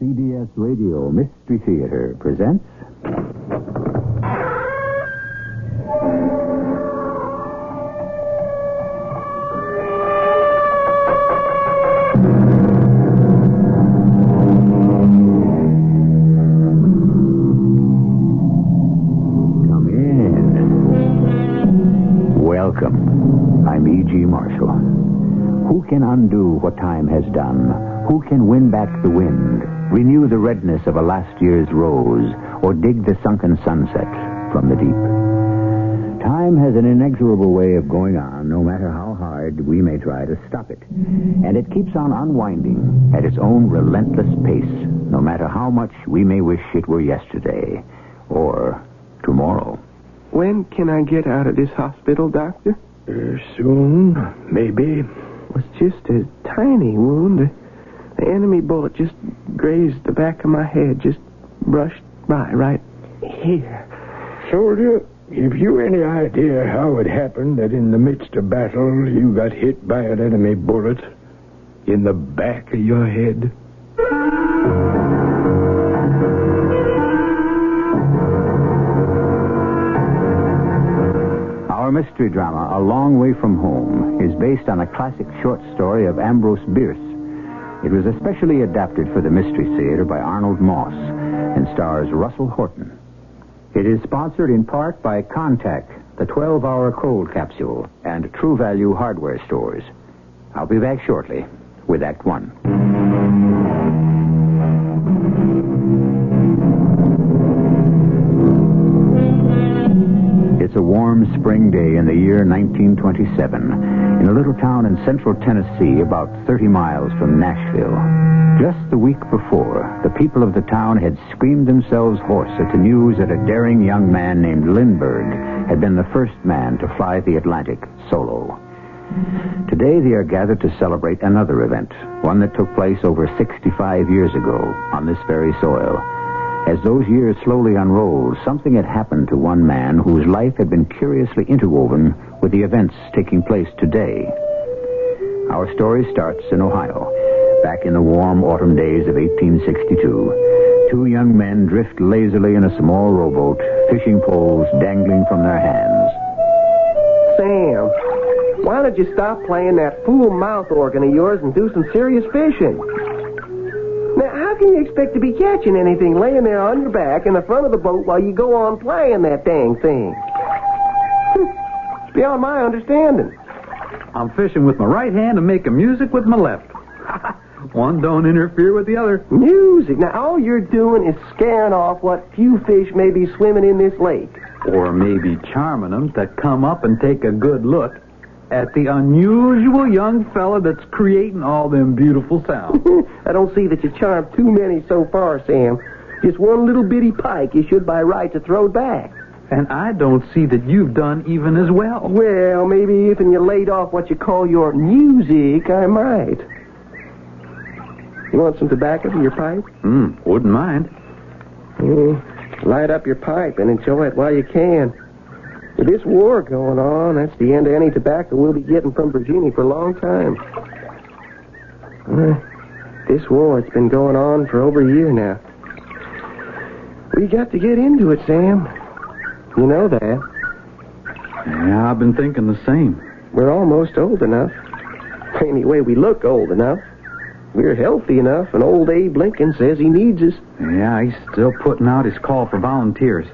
CBS Radio Mystery Theater presents... Come in. Welcome. I'm E.G. Marshall. Who can undo what time has done? Who can win back the wind, renew the redness of a last year's rose, or dig the sunken sunset from the deep? Time has an inexorable way of going on, no matter how hard we may try to stop it. And it keeps on unwinding at its own relentless pace, no matter how much we may wish it were yesterday or tomorrow. When can I get out of this hospital, Doctor? Soon, maybe. It's just a tiny wound. The enemy bullet just grazed the back of my head, just brushed by right here. Soldier, have you any idea how it happened that in the midst of battle you got hit by an enemy bullet in the back of your head? Our mystery drama, A Long Way From Home, is based on a classic short story of Ambrose Bierce. It was especially adapted for the Mystery Theater by Arnold Moss and stars Russell Horton. It is sponsored in part by Contact, the 12-hour cold capsule, and True Value hardware stores. I'll be back shortly with Act One. It's a warm spring day in the year 1927 in a little town in central Tennessee about 30 miles from Nashville. Just the week before, the people of the town had screamed themselves hoarse at the news that a daring young man named Lindbergh had been the first man to fly the Atlantic solo. Today they are gathered to celebrate another event, one that took place over 65 years ago on this very soil. As those years slowly unrolled, something had happened to one man whose life had been curiously interwoven with the events taking place today. Our story starts in Ohio, back in the warm autumn days of 1862. Two young men drift lazily in a small rowboat, fishing poles dangling from their hands. Sam, why don't you stop playing that fool mouth organ of yours and do some serious fishing? Now, how can you expect to be catching anything laying there on your back in the front of the boat while you go on playing that dang thing? It's beyond my understanding. I'm fishing with my right hand and making music with my left. One don't interfere with the other. Music? Now, all you're doing is scaring off what few fish may be swimming in this lake. Or maybe charming them to come up and take a good look at the unusual young fella that's creating all them beautiful sounds. I don't see that you charmed too many so far, Sam. Just one little bitty pike you should by right to throw back. And I don't see that you've done even as well. Well, maybe if you laid off what you call your music, I might. You want some tobacco for your pipe? Wouldn't mind. Light up your pipe and enjoy it while you can. With this war going on, that's the end of any tobacco we'll be getting from Virginia for a long time. This war, it's been going on for over a year now. We got to get into it, Sam. You know that. Yeah, I've been thinking the same. We're almost old enough. Anyway, we look old enough. We're healthy enough, and old Abe Lincoln says he needs us. Yeah, he's still putting out his call for volunteers.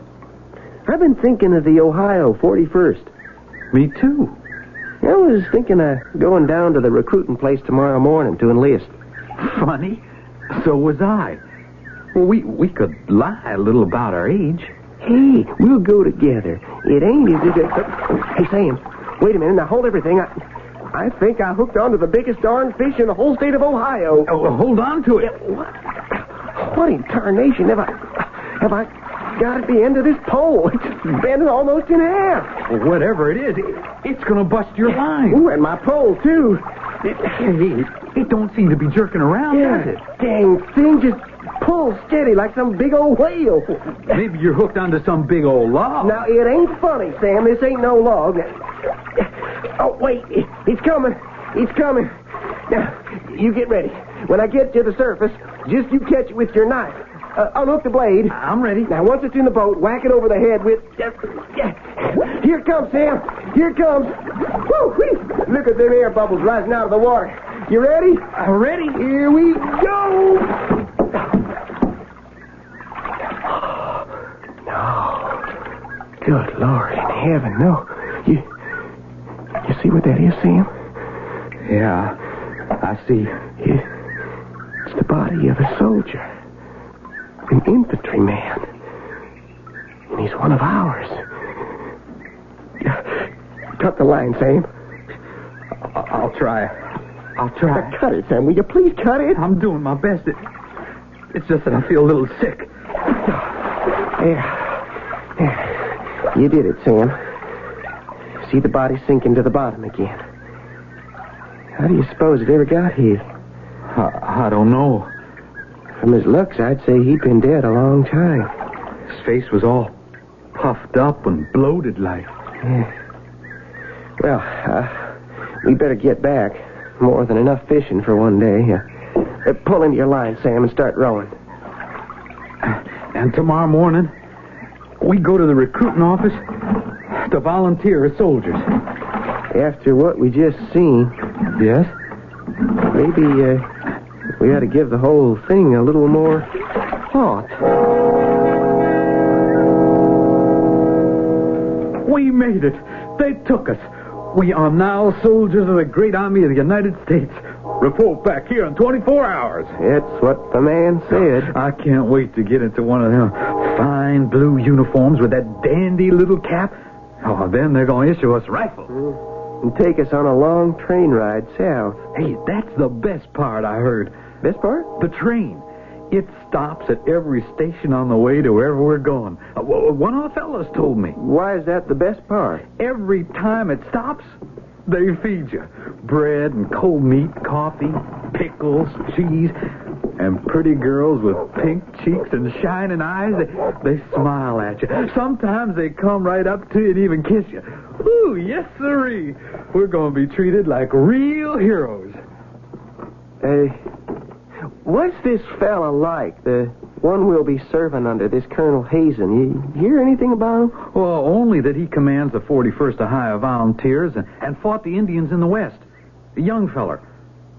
I've been thinking of the Ohio 41st. Me too. I was thinking of going down to the recruiting place tomorrow morning to enlist. Funny. So was I. Well, we could lie a little about our age. Hey, we'll go together. It ain't as if it... Hey, Sam, wait a minute. Now, hold everything. I think I hooked onto the biggest darn fish in the whole state of Ohio. Oh, well, hold on to it. What in tarnation have I got at the end of this pole? It's bending almost in half. Well, whatever it is, it's going to bust your line. Ooh, and my pole, too. It don't seem to be jerking around, does it? Dang thing just pulls steady like some big old whale. Maybe you're hooked onto some big old log. Now, it ain't funny, Sam. This ain't no log. Oh, wait. It's coming. It's coming. Now, you get ready. When I get to the surface, Just you catch it with your knife. Unhook the blade. I'm ready. Now, once it's in the boat, whack it over the head with... Here it comes, Sam. Here it comes. Woo-wee. Look at them air bubbles rising out of the water. You ready? I'm ready. Here we go. No. Good Lord in heaven, no. You see what that is, Sam? Yeah, I see. It's the body of a soldier. An infantryman. And he's one of ours. Cut the line, Sam. I'll try. I'll try. Now, cut it, Sam. Will you please cut it? I'm doing my best. It's just that I feel a little sick. There. You did it, Sam. See the body sinking to the bottom again. How do you suppose it ever got here? I don't know. From his looks, I'd say he'd been dead a long time. His face was all puffed up and bloated like. Yeah. Well, we better get back. More than enough fishing for one day. Pull into your line, Sam, and start rowing. And tomorrow morning, we go to the recruiting office to volunteer as soldiers. After what we just seen... Yes? Maybe, we ought to give the whole thing a little more thought. We made it. They took us. We are now soldiers of the great army of the United States. Report back here in 24 hours. It's what the man said. I can't wait to get into one of them fine blue uniforms with that dandy little cap. Oh, then they're going to issue us rifles. And take us on a long train ride south. Hey, that's the best part, I heard. Best part? The train. It stops at every station on the way to wherever we're going. One of the fellows told me. Why is that the best part? Every time it stops, they feed you. Bread and cold meat, coffee, pickles, cheese, and pretty girls with pink cheeks and shining eyes. They smile at you. Sometimes they come right up to you and even kiss you. Ooh, yes, sirree. We're going to be treated like real heroes. What's this fella like? The one we'll be serving under, this Colonel Hazen. You hear anything about him? Well, only that he commands the 41st Ohio Volunteers and fought the Indians in the West. A young feller.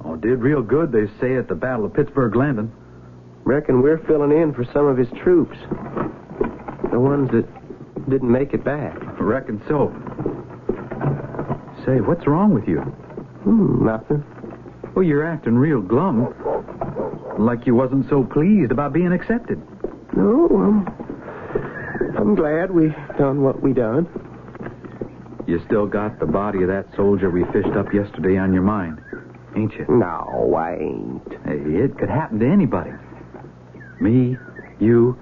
Oh, did real good, they say, at the Battle of Pittsburgh Landing. Reckon we're filling in for some of his troops. The ones that didn't make it back. I reckon so. Say, what's wrong with you? Nothing. Well, you're acting real glum. Like you wasn't so pleased about being accepted. No, I'm glad we done what we done. You still got the body of that soldier we fished up yesterday on your mind, ain't you? No, I ain't. Hey, it could happen to anybody. Me, you.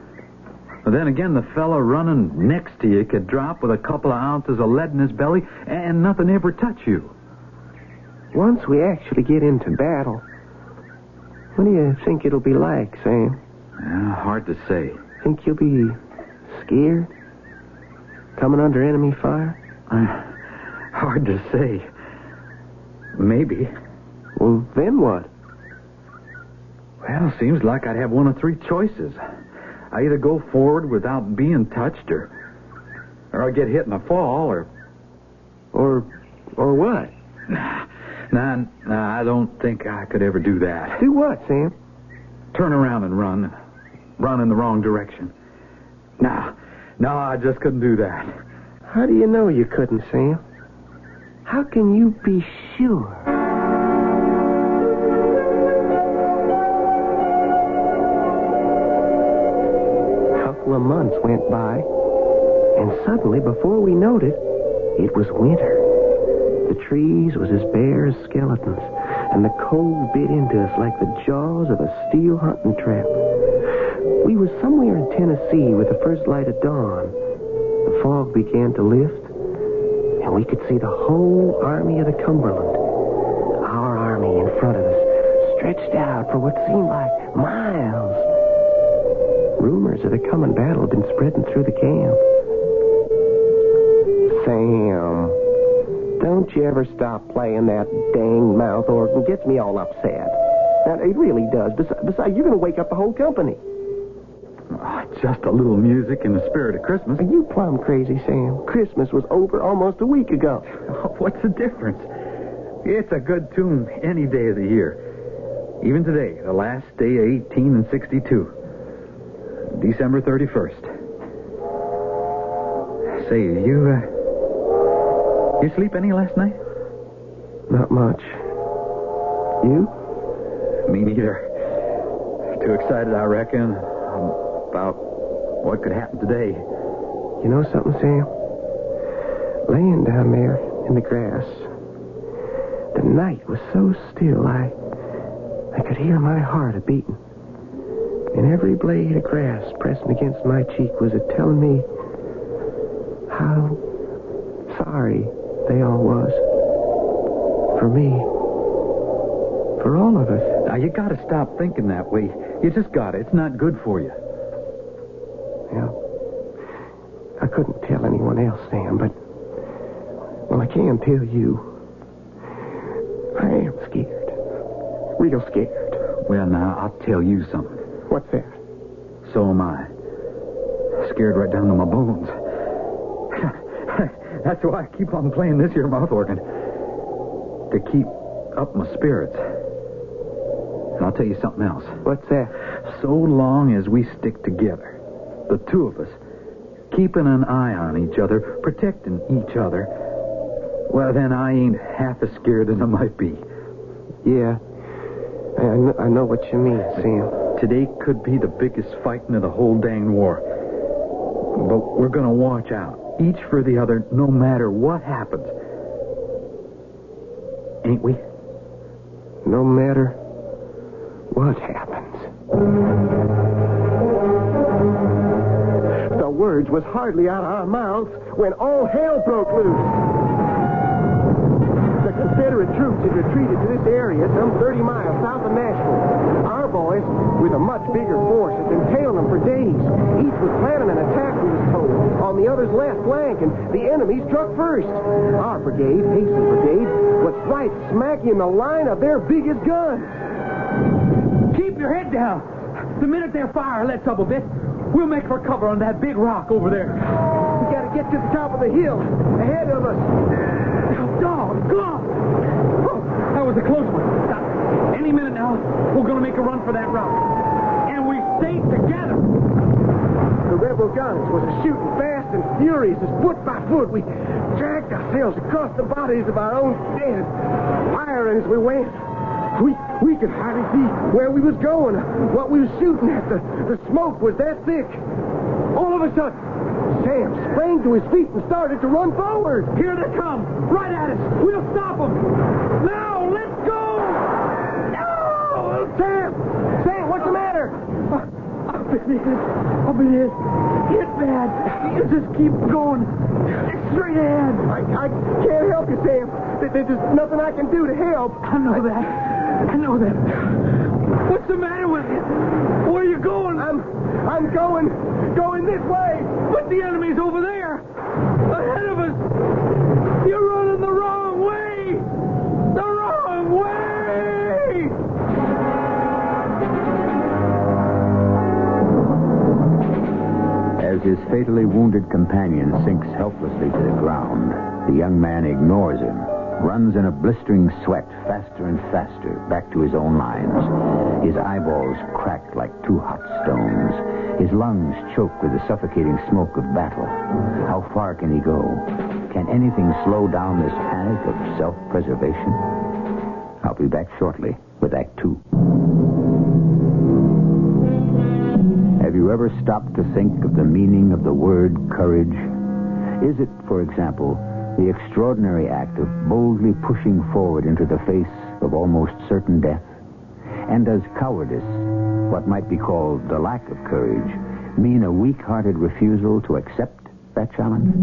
But then again, the fella running next to you could drop with a couple of ounces of lead in his belly and nothing ever touch you. Once we actually get into battle, what do you think it'll be like, Sam? Hard to say. Think you'll be scared? Coming under enemy fire? Hard to say. Maybe. Well, then what? Well, seems like I'd have one of three choices. I either go forward without being touched, or I get hit in a fall, Or what? Nah, I don't think I could ever do that. Do what, Sam? Turn around and run. Run in the wrong direction. No, I just couldn't do that. How do you know you couldn't, Sam? How can you be sure? A couple of months went by, and suddenly, before we noted, it was winter. The trees was as bare as skeletons, and the cold bit into us like the jaws of a steel hunting trap. We was somewhere in Tennessee with the first light of dawn. The fog began to lift, and we could see the whole army of the Cumberland. Our army in front of us, stretched out for what seemed like miles. Rumors of the coming battle had been spreading through the camp. Sam, don't you ever stop playing that dang mouth organ. Gets me all upset. Now, it really does. Besides, you're going to wake up the whole company. Just a little music in the spirit of Christmas. Are you plumb crazy, Sam? Christmas was over almost a week ago. What's the difference? It's a good tune any day of the year. Even today, the last day of 1862. December 31st. Say, you sleep any last night? Not much. You? Me neither. Too excited, I reckon, about what could happen today. You know something, Sam? Laying down there in the grass, the night was so still, I could hear my heart a-beating. And every blade of grass pressing against my cheek was telling me how sorry they all was. For me. For all of us. Now, you gotta stop thinking that way. You just gotta. It's not good for you. Yeah. I couldn't tell anyone else, Sam, but... Well, I can tell you. I am scared. Real scared. Well, now, I'll tell you something. What's that? So am I. Scared right down to my bones. That's why I keep on playing this here mouth organ. To keep up my spirits. And I'll tell you something else. What's that? So long as we stick together, the two of us, keeping an eye on each other, protecting each other, well, then I ain't half as scared as I might be. Yeah. I know what you mean, Sam. Today could be the biggest fighting of the whole dang war. But we're going to watch out, each for the other, no matter what happens. Ain't we? No matter what happens. The words was hardly out of our mouths when all hell broke loose. The Confederate troops had retreated to this area some 30 miles south of Nashville. Our boys, with a much bigger force, had been tailing them for days. Each was planning an attack, we was told, on the other's left flank, and the enemy struck first. Our brigade, Hastings Brigade, was right smack in the line of their biggest guns. Keep your head down. The minute their fire lets up a bit, we'll make for cover on that big rock over there. We gotta get to the top of the hill, ahead of us. Doggone! Oh, that was a close one. Now, any minute now, we're going to make a run for that rock. And we stay together. The rebel guns was shooting fast and furious as foot by foot. We dragged ourselves across the bodies of our own dead, firing as we went. We could hardly see where we was going, what we was shooting at. The smoke was that thick. All of a sudden, Sam sprang to his feet and started to run forward. Here they come. Right at us. We'll stop them. Now, let's go! No! Sam, what's the matter? I've been hit bad. You just keep going. Straight ahead. I can't help you, Sam. There's nothing I can do to help. I know that. What's the matter with you? Where are you going? I'm going this way. But the enemy's over there. Ahead of us. You're running the wrong way. The wrong way. As his fatally wounded companion sinks helplessly to the ground, the young man ignores him, runs in a blistering sweat faster and faster back to his own lines. His eyeballs cracked like two hot stones. His lungs choked with the suffocating smoke of battle. How far can he go? Can anything slow down this panic of self-preservation? I'll be back shortly with Act 2. Have you ever stopped to think of the meaning of the word courage? Is it, for example, the extraordinary act of boldly pushing forward into the face of almost certain death? And does cowardice, what might be called the lack of courage, mean a weak-hearted refusal to accept that challenge?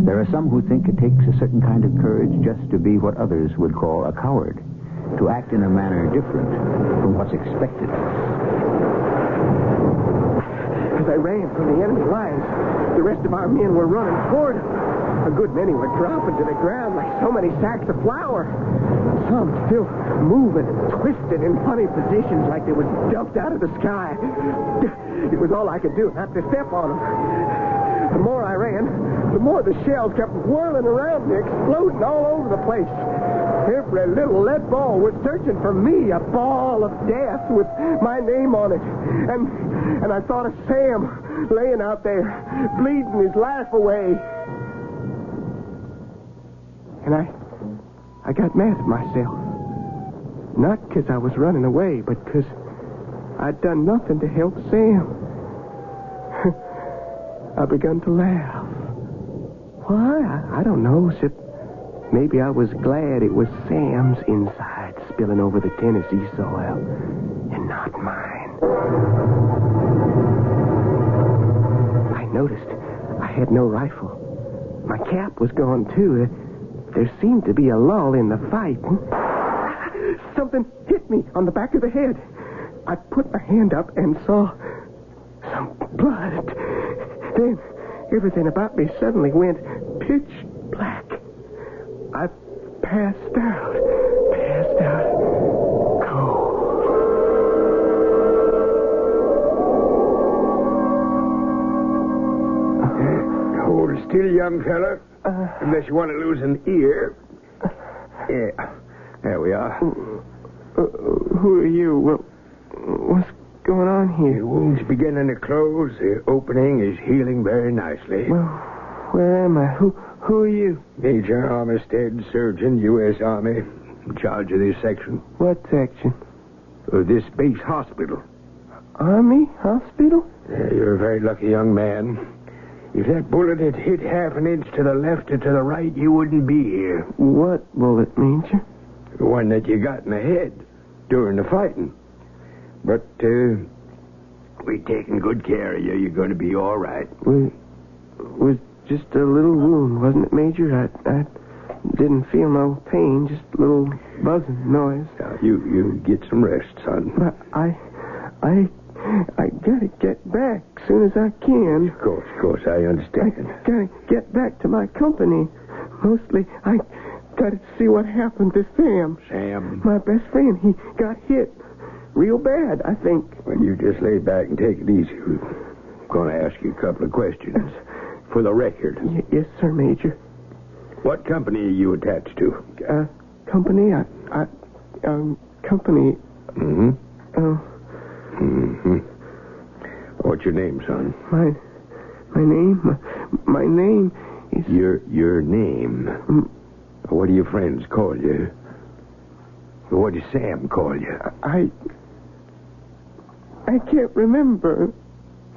There are some who think it takes a certain kind of courage just to be what others would call a coward, to act in a manner different from what's expected of us. As I ran from the enemy lines, the rest of our men were running toward us. A good many were dropping to the ground like so many sacks of flour. arms still moving, twisted in funny positions like they was dumped out of the sky. It was all I could do, not to step on them. The more I ran, the more the shells kept whirling around me, exploding all over the place. Every little lead ball was searching for me, a ball of death with my name on it. And I thought of Sam laying out there, bleeding his life away. And I got mad at myself. Not because I was running away, but because I'd done nothing to help Sam. I begun to laugh. Why? I don't know, except maybe I was glad it was Sam's inside spilling over the Tennessee soil and not mine. I noticed I had no rifle. My cap was gone, too. There seemed to be a lull in the fight. Something hit me on the back of the head. I put my hand up and saw some blood. Then everything about me suddenly went pitch black. I passed out. Cold. Hold still, young fella. Unless you want to lose an ear. Yeah. There we are. Who are you? What's going on here? The wound's beginning to close. The opening is healing very nicely. Well, where am I? Who are you? Major Armistead, surgeon, U.S. Army, in charge of this section. What section? Of this base hospital. Army hospital? You're a very lucky young man. If that bullet had hit half an inch to the left or to the right, you wouldn't be here. What bullet, Major? The one that you got in the head during the fighting. But, we're taking good care of you. You're going to be all right. Was just a little wound, wasn't it, Major? I didn't feel no pain, just a little buzzing noise. Now, you get some rest, son. But I gotta get back as soon as I can. Of course, I understand. I gotta get back to my company. Mostly, I gotta see what happened to Sam. Sam? My best friend, he got hit real bad, I think. Well, you just lay back and take it easy. I'm going to ask you a couple of questions for the record. Yes, sir, Major. What company are you attached to? Company? Company. Mm-hmm. Oh. Mm-hmm. What's your name, son? My name is... Your name? What do your friends call you? What does Sam call you? I can't remember.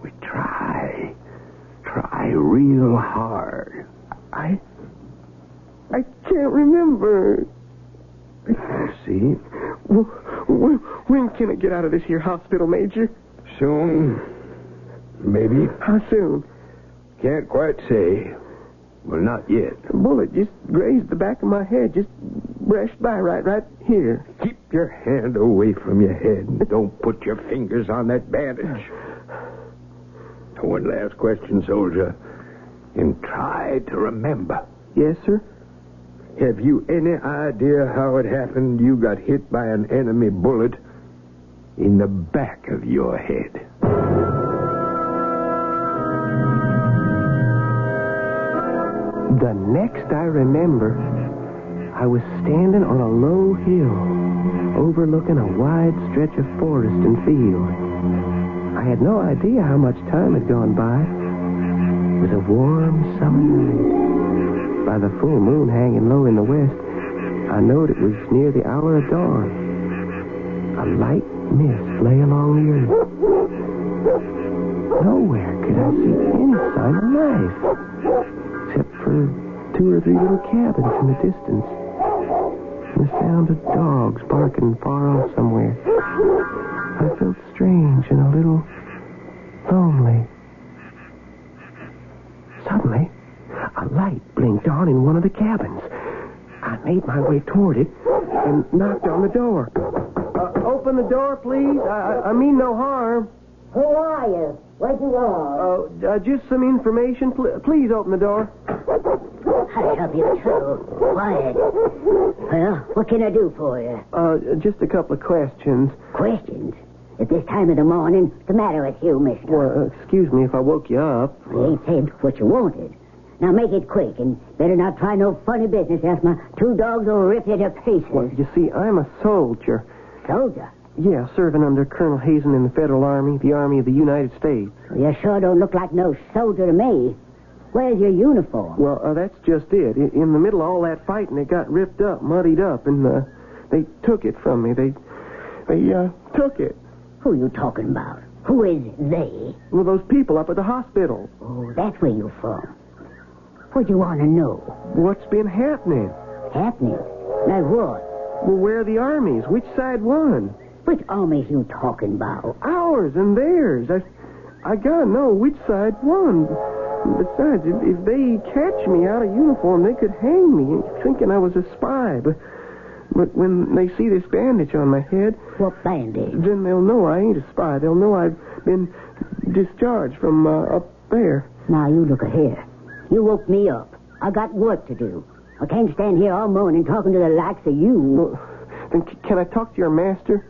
We try real hard. I can't remember. I see. When can I get out of this here hospital, Major? Soon. Maybe. How soon? Can't quite say. Well, not yet. A bullet just grazed the back of my head. Just brushed by right here. Keep your hand away from your head. Don't put your fingers on that bandage. One last question, soldier. And try to remember. Yes, sir? Have you any idea how it happened you got hit by an enemy bullet in the back of your head? The next I remember, I was standing on a low hill overlooking a wide stretch of forest and field. I had no idea how much time had gone by. It was a warm summer night. By the full moon hanging low in the west, I knowed it was near the hour of dawn. A light mist lay along the earth. Nowhere could I see any sign of life, except for 2 or 3 little cabins in the distance, and the sound of dogs barking far off somewhere. I felt strange and a little lonely. Suddenly, a light blinked on in one of the cabins. I made my way toward it and knocked on the door. Open the door, please. I mean no harm. Who are you? What do you want? Just some information. Please open the door. Hush up, you two. Quiet. Well, what can I do for you? Just a couple of questions. Questions? At this time of the morning, what's the matter with you, mister? Well, excuse me if I woke you up. You ain't said what you wanted. Now make it quick, and better not try no funny business, else my two dogs will rip you to pieces. Well, you see, I'm a soldier. Soldier? Yeah, serving under Colonel Hazen in the Federal Army, the Army of the United States. Well, you sure don't look like no soldier to me. Where's your uniform? Well, that's just it. In the middle of all that fighting, it got ripped up, muddied up, and they took it from me. They took it. Who you talking about? Who is they? Well, those people up at the hospital. Oh, that's where you from. What you want to know? What's been happening? Happening? Like what? Well, where are the armies? Which side won? Which armies you talking about? Ours and theirs. I gotta know which side won. Besides, if they catch me out of uniform, they could hang me, thinking I was a spy. But when they see this bandage on my head... What bandage? Then they'll know I ain't a spy. They'll know I've been discharged from up there. Now, you look here. You woke me up. I got work to do. I can't stand here all morning talking to the likes of you. Well, then can I talk to your master?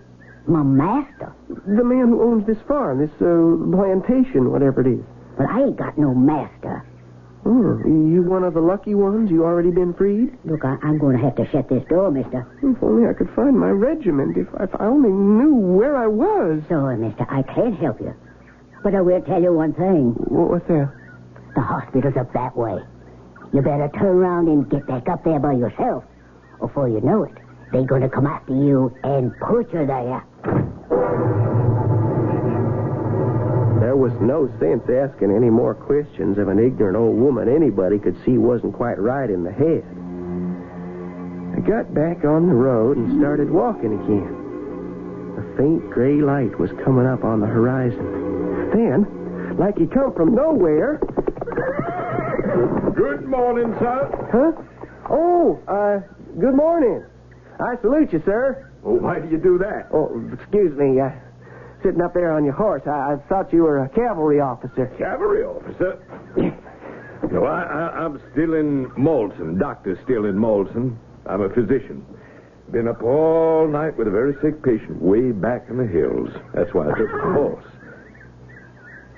My master? The man who owns this farm, this plantation, whatever it is. But I ain't got no master. Oh, you one of the lucky ones? You already been freed? Look, I'm going to have to shut this door, mister. If only I could find my regiment. If I only knew where I was. Sorry, mister, I can't help you. But I will tell you one thing. What's that? The hospital's up that way. You better turn around and get back up there by yourself. Before you know it, they're going to come after you and put you there. There was no sense asking any more questions of an ignorant old woman anybody could see wasn't quite right in the head. I got back on the road and started walking again. A faint gray light was coming up on the horizon. Then, like he come from nowhere... Good morning, sir. Huh? Oh, good morning. I salute you, sir. Well, why do you do that? Oh, excuse me. Sitting up there on your horse, I thought you were a cavalry officer. Cavalry officer? No, I'm still in Moulton. Doctor's still in Moulton. I'm a physician. Been up all night with a very sick patient way back in the hills. That's why I took the horse.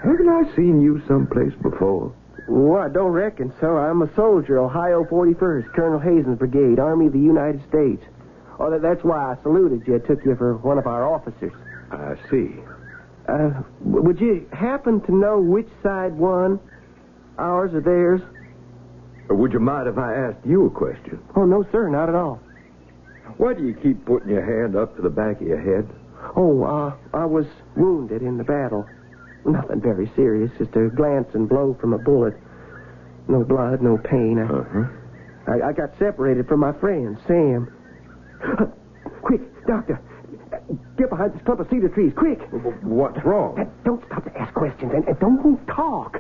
Haven't I seen you someplace before? Oh, I don't reckon so. I'm a soldier, Ohio 41st, Colonel Hazen's Brigade, Army of the United States. Oh, that's why I saluted you. I took you for one of our officers. I see. Would you happen to know which side won? Ours or theirs? Or would you mind if I asked you a question? Oh, no, sir, not at all. Why do you keep putting your hand up to the back of your head? Oh, I was wounded in the battle. Nothing very serious, just a glancing blow from a bullet. No blood, no pain. I got separated from my friend, Sam. Quick, doctor. Get behind this clump of cedar trees, quick. What's wrong? Don't stop to ask questions, and don't talk.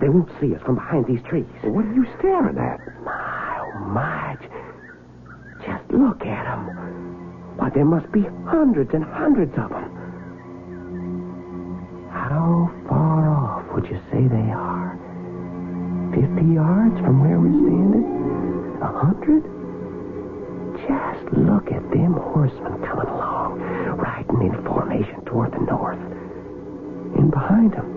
They won't see us from behind these trees. Well, what are you staring at? My, oh, my. Just look at them. Why, there must be hundreds and hundreds of them. How far off would you say they are? 50 yards from where we're standing? 100? Just look at them horsemen coming along, riding in formation toward the north. And behind them,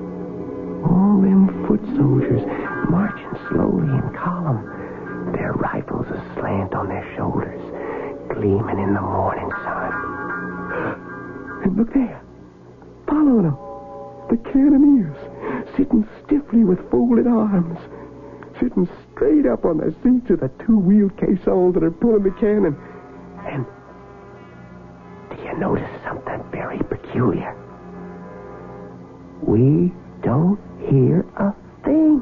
all them foot soldiers marching slowly in column, their rifles aslant on their shoulders, gleaming in the morning sun. And look there, follow them. The cannoneers, sitting stiffly with folded arms, sitting straight up on their seats with the two-wheeled caissons that are pulling the cannon. And do you notice something very peculiar? We don't hear a thing.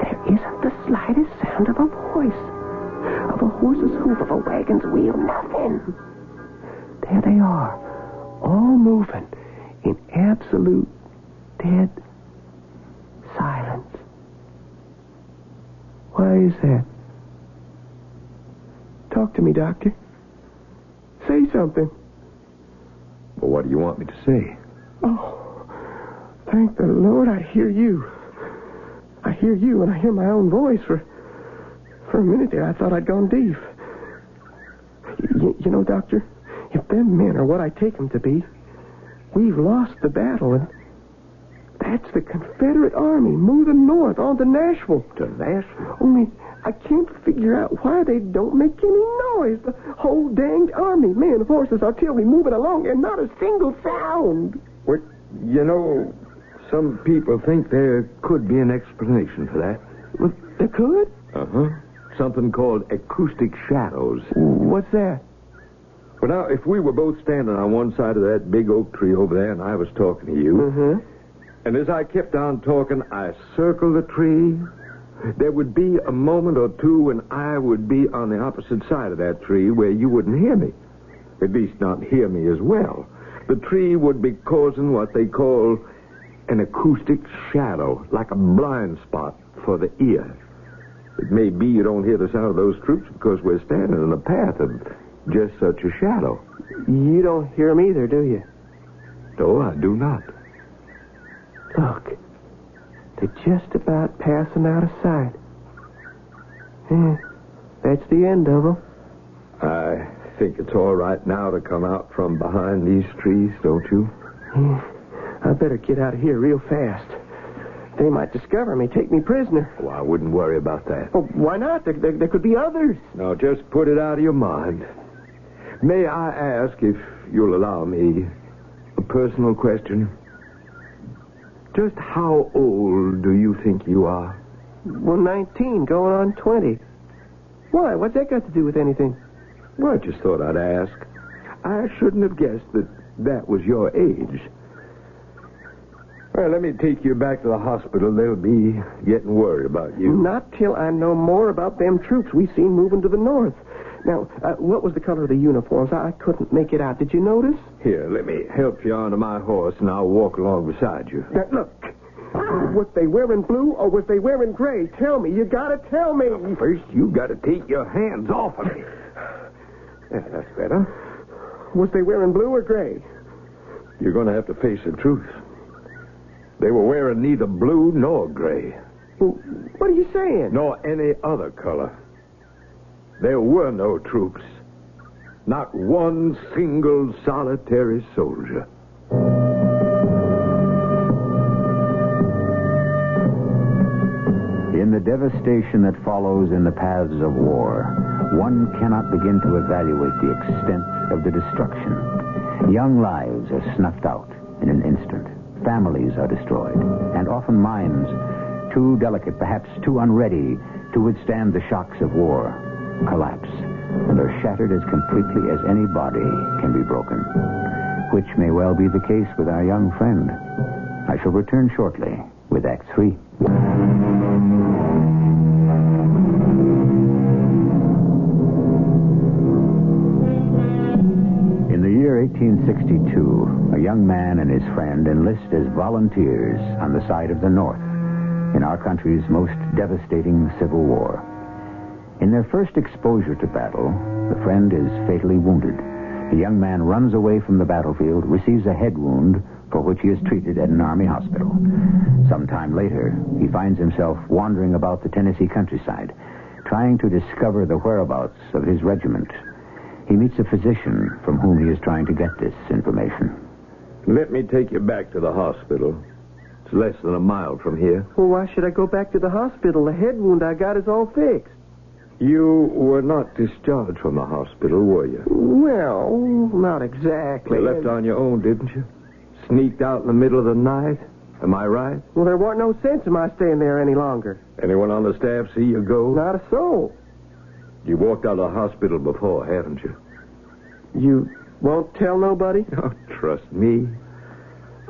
There isn't the slightest sound of a voice, of a horse's hoof, of a wagon's wheel, nothing. There they are, all moving in absolute dead silence. Why is that? Talk to me, Doctor. Say something. Well, what do you want me to say? Oh, thank the Lord I hear you. I hear you and I hear my own voice. For For a minute there, I thought I'd gone deaf. You know, Doctor, if them men are what I take them to be, we've lost the battle, and that's the Confederate Army moving north on to Nashville. To Nashville? Only I can't figure out why they don't make any noise. The whole danged army, men, horses, artillery moving along, and not a single sound. Well, you know, some people think there could be an explanation for that. Well, there could? Uh-huh. Something called acoustic shadows. What's that? Well, now, if we were both standing on one side of that big oak tree over there and I was talking to you, Mm-hmm. and as I kept on talking, I circled the tree, there would be a moment or two when I would be on the opposite side of that tree where you wouldn't hear me. At least not hear me as well. The tree would be causing what they call an acoustic shadow, like a blind spot for the ear. It may be you don't hear the sound of those troops because we're standing in the path of just such a shadow. You don't hear them either, do you? No, I do not. Look, they're just about passing out of sight. Yeah, that's the end of them. I think it's all right now to come out from behind these trees, don't you? Yeah, I better get out of here real fast. They might discover me, take me prisoner. Oh, I wouldn't worry about that. Oh, why not? There could be others. Now, just put it out of your mind. May I ask, if you'll allow me, a personal question? Just how old do you think you are? Well, 19, going on 20. Why? What's that got to do with anything? Well, I just thought I'd ask. I shouldn't have guessed that was your age. Well, let me take you back to the hospital. They'll be getting worried about you. Not till I know more about them troops we seen moving to the north. Now, what was the color of the uniforms? I couldn't make it out. Did you notice? Here, let me help you onto my horse, and I'll walk along beside you. Now, look. Was they wearing blue or was they wearing gray? Tell me. You gotta tell me. First, you gotta take your hands off of me. Yeah, that's better. Was they wearing blue or gray? You're gonna have to face the truth. They were wearing neither blue nor gray. Well, what are you saying? Nor any other color. There were no troops. Not one single solitary soldier. In the devastation that follows in the paths of war, one cannot begin to evaluate the extent of the destruction. Young lives are snuffed out in an instant. Families are destroyed, and often minds, too delicate, perhaps too unready to withstand the shocks of war, collapse and are shattered as completely as any body can be broken, which may well be the case with our young friend. I shall return shortly with Act 3. In the year 1862, a young man and his friend enlist as volunteers on the side of the North in our country's most devastating Civil War. In their first exposure to battle, the friend is fatally wounded. The young man runs away from the battlefield, receives a head wound for which he is treated at an army hospital. Sometime later, he finds himself wandering about the Tennessee countryside, trying to discover the whereabouts of his regiment. He meets a physician from whom he is trying to get this information. Let me take you back to the hospital. It's less than a mile from here. Well, why should I go back to the hospital? The head wound I got is all fixed. You were not discharged from the hospital, were you? Well, not exactly. You left on your own, didn't you? Sneaked out in the middle of the night? Am I right? Well, there wasn't no sense in my staying there any longer. Anyone on the staff see you go? Not a soul. You walked out of the hospital before, haven't you? You won't tell nobody? Oh, trust me.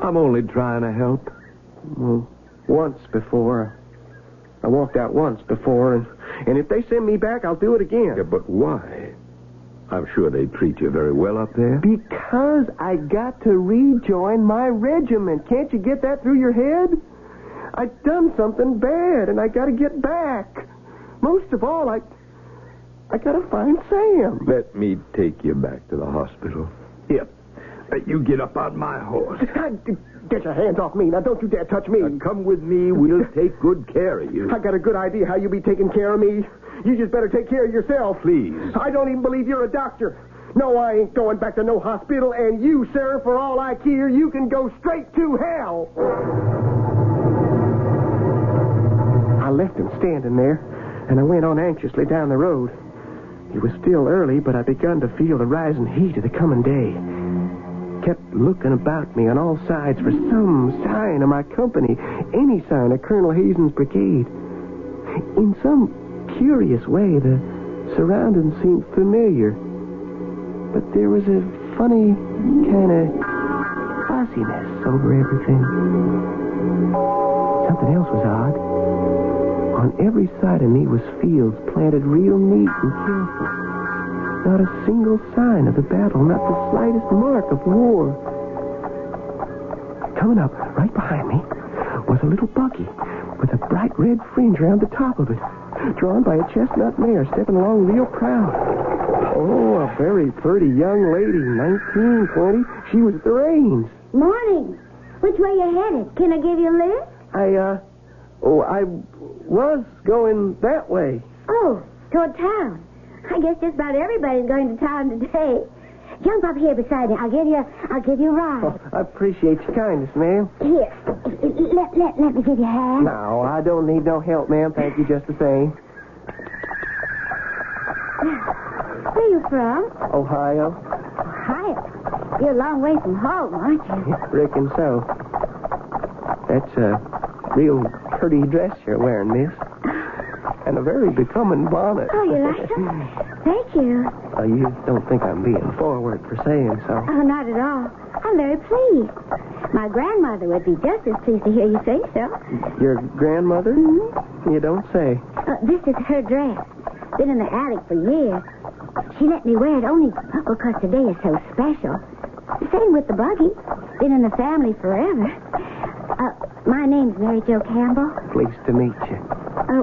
I'm only trying to help. Well, once before. I walked out once before, and if they send me back, I'll do it again. Yeah, but why? I'm sure they treat you very well up there. Because I got to rejoin my regiment. Can't you get that through your head? I've done something bad, and I got to get back. Most of all, I got to find Sam. Let me take you back to the hospital. Here, you get up on my horse. Get your hands off me. Now, don't you dare touch me. Now, come with me. We'll take good care of you. I got a good idea how you be taking care of me. You just better take care of yourself. Please. I don't even believe you're a doctor. No, I ain't going back to no hospital, and you, sir, for all I care, you can go straight to hell. I left him standing there, and I went on anxiously down the road. It was still early, but I begun to feel the rising heat of the coming day. Kept looking about me on all sides for some sign of my company, any sign of Colonel Hazen's brigade. In some curious way, the surroundings seemed familiar. But there was a funny kind of fuzziness over everything. Something else was odd. On every side of me was fields planted real neat and careful. Not a single sign of the battle, not the slightest mark of war. Coming up right behind me was a little buggy with a bright red fringe around the top of it, drawn by a chestnut mare stepping along real proud. Oh, a very pretty young lady, 19, 20. She was at the reins. Morning. Which way you headed? Can I give you a lift? I was going that way. Oh, toward town. I guess just about everybody's going to town today. Jump up here beside me. I'll give you a ride. Oh, I appreciate your kindness, ma'am. Here, let me give you a hand. No, I don't need no help, ma'am. Thank you just the same. Where are you from? Ohio. Ohio? You're a long way from home, aren't you? Reckon so. That's a real pretty dress you're wearing, miss. And a very becoming bonnet. Oh, you like it? Thank you. You don't think I'm being forward for saying so? Oh, not at all. I'm very pleased. My grandmother would be just as pleased to hear you say so. Your grandmother? Mm-hmm. You don't say. This is her dress. Been in the attic for years. She let me wear it only because today is so special. Same with the buggy. Been in the family forever. My name's Mary Jo Campbell. Pleased to meet you.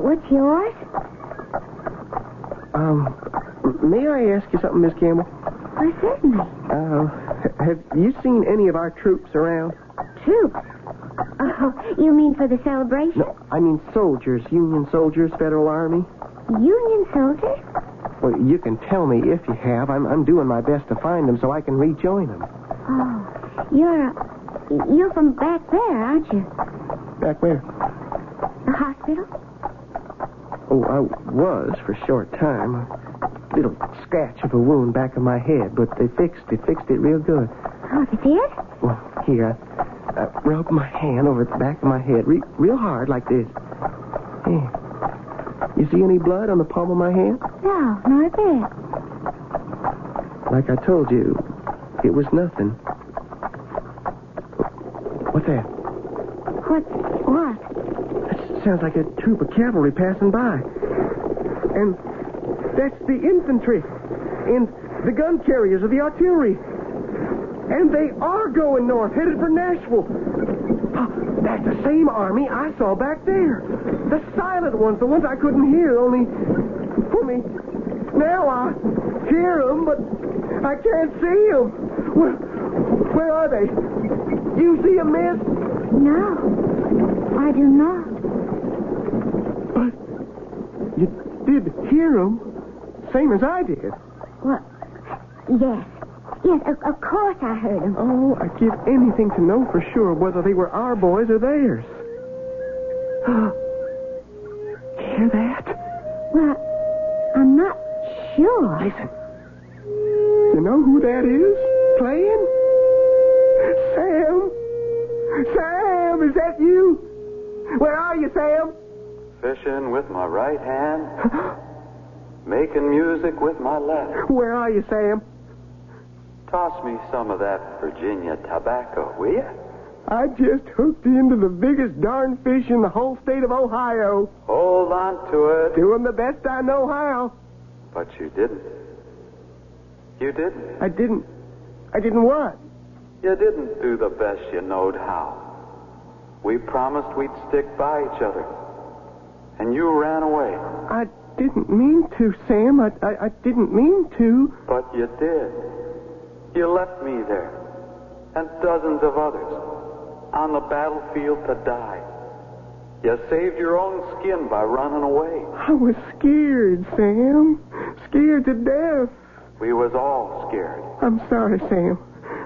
What's yours? May I ask you something, Miss Campbell? Well, certainly. Have you seen any of our troops around? Troops? Oh, you mean for the celebration? No, I mean soldiers, Union soldiers, Federal Army. Union soldiers? Well, you can tell me if you have. I'm doing my best to find them so I can rejoin them. Oh, you're from back there, aren't you? Back where? The hospital? Oh, I was for a short time. A little scratch of a wound back of my head, but they fixed it real good. Oh, they did? Well, here, I rubbed my hand over the back of my head real hard like this. Yeah. You see any blood on the palm of my hand? No, not a bit. Like I told you, it was nothing. What's that? What? That sounds like a troop of cavalry passing by. And that's the infantry. And the gun carriers of the artillery. And they are going north, headed for Nashville. Oh, that's the same army I saw back there. The silent ones, the ones I couldn't hear, only now I hear them, but I can't see them. Where are they? You see them, miss? No, I do not. But you did hear them, same as I did. What? Yes. Yes, of course I heard them. Oh, I'd give anything to know for sure whether they were our boys or theirs. Hear that? Well, I'm not sure. Listen. You know who that is playing? Sam! Sam, is that you? Where are you, Sam? Fishing with my right hand, making music with my left. Where are you, Sam? Toss me some of that Virginia tobacco, will you? I just hooked into the biggest darn fish in the whole state of Ohio. Hold on to it. Doing the best I know how. But you didn't. You didn't. I didn't what? You didn't do the best you knowed how. We promised we'd stick by each other. And you ran away. I didn't mean to, Sam. I didn't mean to. But you did. You left me there. And dozens of others. On the battlefield to die. You saved your own skin by running away. I was scared, Sam. Scared to death. We was all scared. I'm sorry, Sam.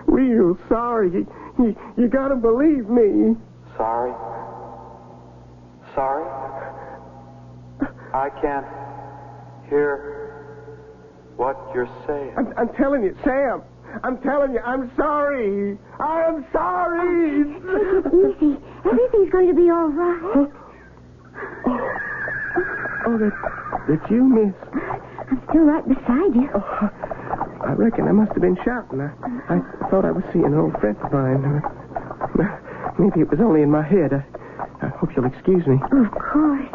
Real sorry. You gotta believe me. Sorry? Sorry? I can't hear what you're saying. I'm telling you, Sam. I'm telling you, I'm sorry. I'm sorry. Take it easy. Everything's going to be all right. Oh, that's you, miss. I'm still right beside you. Oh, I reckon I must have been shouting. I thought I was seeing an old friend of mine. Maybe it was only in my head. I hope you'll excuse me. Of course.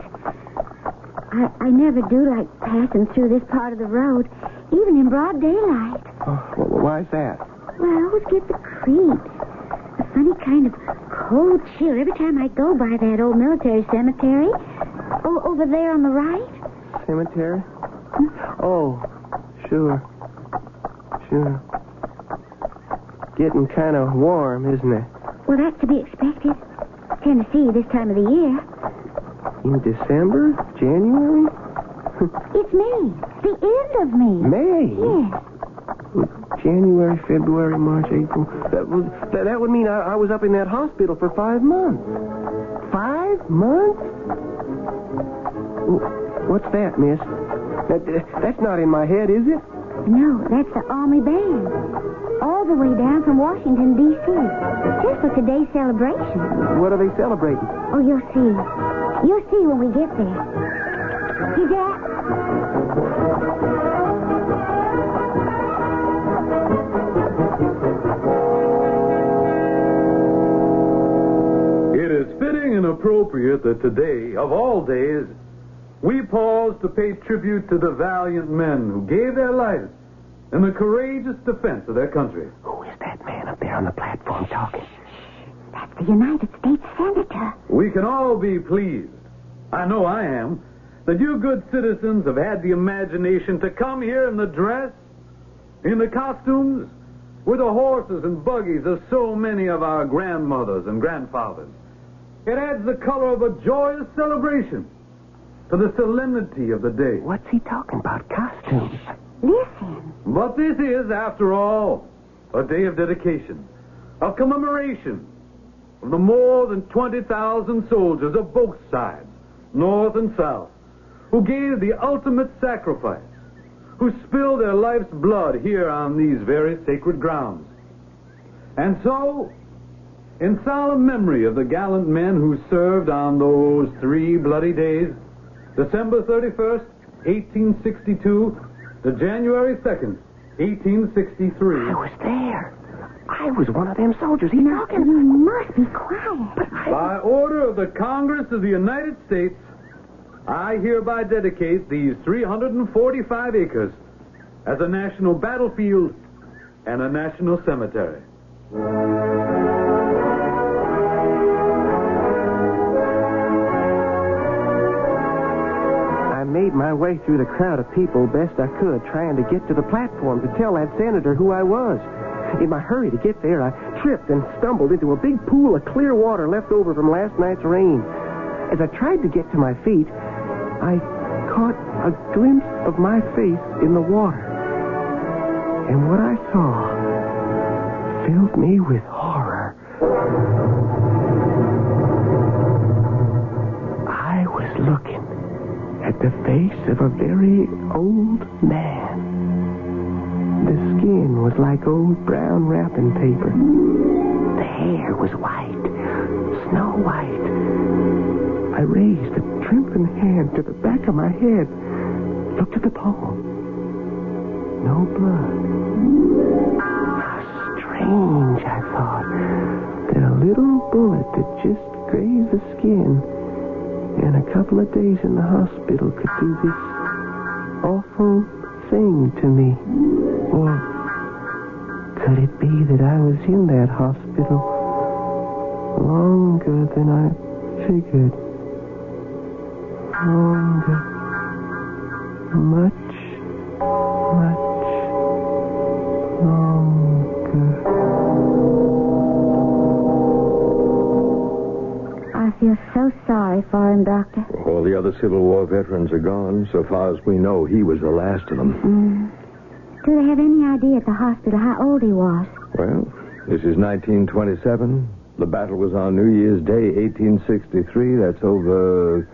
I never do like passing through this part of the road, even in broad daylight. Oh, well, why's that? Well, I always get the creeps. A funny kind of cold chill every time I go by that old military cemetery. Oh, over there on the right. Cemetery? Oh, sure. Getting kind of warm, isn't it? Well, that's to be expected. Tennessee this time of the year. In December? January? It's May. The end of May. May? Yes. January, February, March, April. That would mean I was up in that hospital for 5 months. 5 months? What's that, miss? That's not in my head, is it? No, that's the Army Band. All the way down from Washington, D.C. Just for today's celebration. What are they celebrating? Oh, you'll see. You'll see when we get there. See, Jack? It is fitting and appropriate that today, of all days, we pause to pay tribute to the valiant men who gave their lives in the courageous defense of their country. Who is that man up there on the platform talking? That's the United States Senator. We can all be pleased, I know I am, that you good citizens have had the imagination to come here in the dress, in the costumes, with the horses and buggies of so many of our grandmothers and grandfathers. It adds the color of a joyous celebration to the solemnity of the day. What's he talking about? Costumes? Listen. But this is, after all, a day of dedication, of commemoration of the more than 20,000 soldiers of both sides, North and South, who gave the ultimate sacrifice, who spilled their life's blood here on these very sacred grounds. And so, in solemn memory of the gallant men who served on those 3 bloody days, December 31st, 1862, to January 2nd, 1863. I was there. I was one of them soldiers. He's talking. You must be quiet. By order of the Congress of the United States, I hereby dedicate these 345 acres as a national battlefield and a national cemetery. I made my way through the crowd of people best I could, trying to get to the platform to tell that senator who I was. In my hurry to get there, I tripped and stumbled into a big pool of clear water left over from last night's rain. As I tried to get to my feet, I caught a glimpse of my face in the water. And what I saw filled me with horror. I was looking at the face of a very old man. The skin was like old brown wrapping paper. The hair was white, snow white. I raised a trembling hand to the back of my head, looked at the palm. No blood. How strange, I thought, that a little bullet that just grazed the skin and a couple of days in the hospital could do this awful thing to me. Or could it be that I was in that hospital longer than I figured? Longer. Much longer. I feel so sorry for him, Doctor. All the other Civil War veterans are gone. So far as we know, he was the last of them. Do they have any idea at the hospital how old he was? Well, this is 1927. The battle was on New Year's Day, 1863. That's over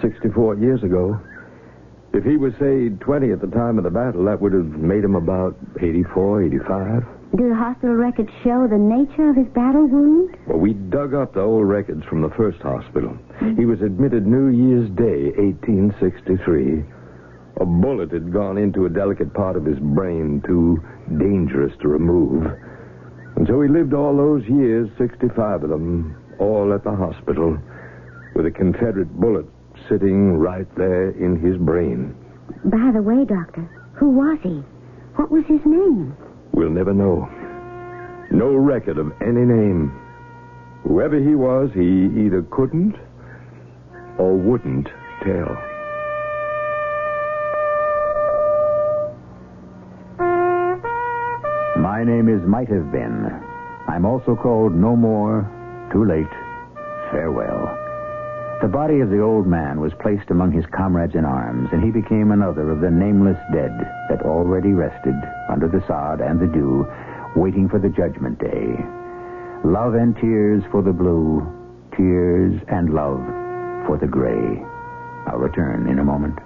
64 years ago. If he was, say, 20 at the time of the battle, that would have made him about 84, 85. Do the hospital records show the nature of his battle wound? Well, we dug up the old records from the first hospital. He was admitted New Year's Day, 1863. A bullet had gone into a delicate part of his brain, too dangerous to remove. And so he lived all those years, 65 of them, all at the hospital, with a Confederate bullet sitting right there in his brain. By the way, Doctor, who was he? What was his name? We'll never know. No record of any name. Whoever he was, he either couldn't or wouldn't tell. My name is Might Have Been. I'm also called No More, Too Late, Farewell. The body of the old man was placed among his comrades in arms, and he became another of the nameless dead that already rested under the sod and the dew, waiting for the judgment day. Love and tears for the blue, tears and love for the gray. I'll return in a moment.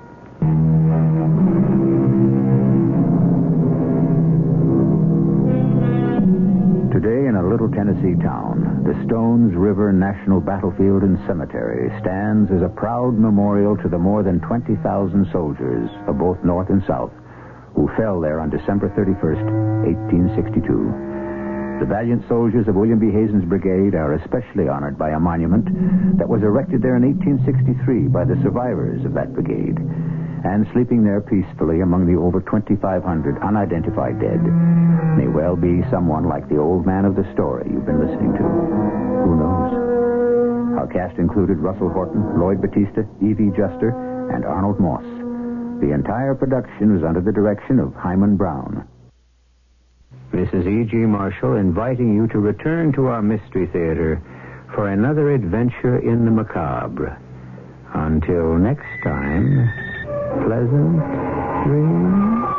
Today, in a little Tennessee town, the Stones River National Battlefield and Cemetery stands as a proud memorial to the more than 20,000 soldiers of both North and South who fell there on December 31st, 1862. The valiant soldiers of William B. Hazen's brigade are especially honored by a monument that was erected there in 1863 by the survivors of that brigade. And sleeping there peacefully among the over 2,500 unidentified dead may well be someone like the old man of the story you've been listening to. Who knows? Our cast included Russell Horton, Lloyd Batista, Evie Juster, and Arnold Moss. The entire production was under the direction of Himan Brown. This is E.G. Marshall inviting you to return to our Mystery Theater for another adventure in the macabre. Until next time, pleasant dreams.